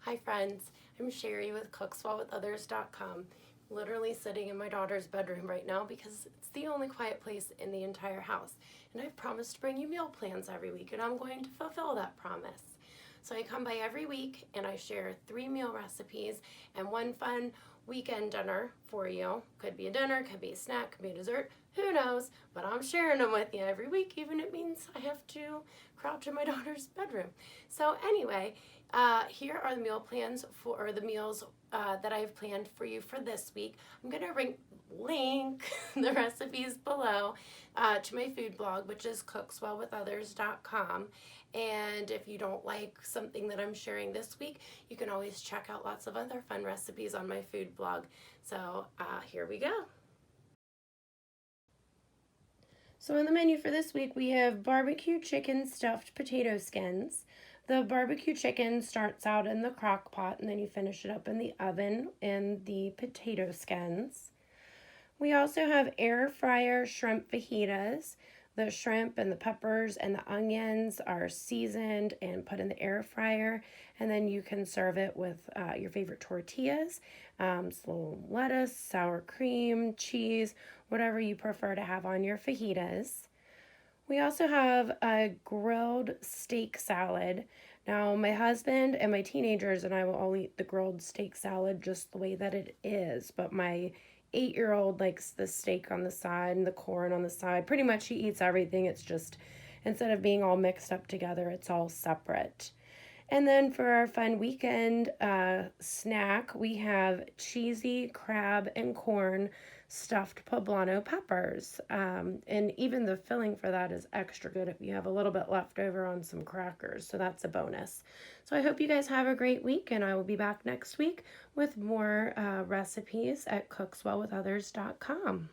Hi friends, I'm Cheri with cookswellwithothers.com. Literally sitting in my daughter's bedroom right now because it's the only quiet place in the entire house. And I've promised to bring you meal plans every week, and I'm going to fulfill that promise. So I come by every week and I share 3 meal recipes and one fun weekend dinner for you. Could be a dinner, could be a snack, could be a dessert, who knows, but I'm sharing them with you every week, even if it means I have to crouch in my daughter's bedroom. So anyway, here are the meal plans for the meals that I've planned for you for this week. I'm going to link the recipes below to my food blog, which is cookswellwithothers.com. And if you don't like something that I'm sharing this week, you can always check out lots of other fun recipes on my food blog. So here we go. So on the menu for this week, we have barbecue chicken stuffed potato skins. The barbecue chicken starts out in the crock pot and then you finish it up in the oven in the potato skins. We also have air fryer shrimp fajitas. The shrimp and the peppers and the onions are seasoned and put in the air fryer, and then you can serve it with your favorite tortillas, some lettuce, sour cream, cheese, whatever you prefer to have on your fajitas. We also have a grilled steak salad. Now, my husband and my teenagers and I will all eat the grilled steak salad just the way that it is, but my 8-year-old likes the steak on the side and the corn on the side. Pretty much he eats everything. It's just, instead of being all mixed up together, it's all separate. And then for our fun weekend snack, we have cheesy crab and corn stuffed poblano peppers. And even the filling for that is extra good if you have a little bit left over on some crackers. So that's a bonus. So I hope you guys have a great week, and I will be back next week with more recipes at cookswellwithothers.com.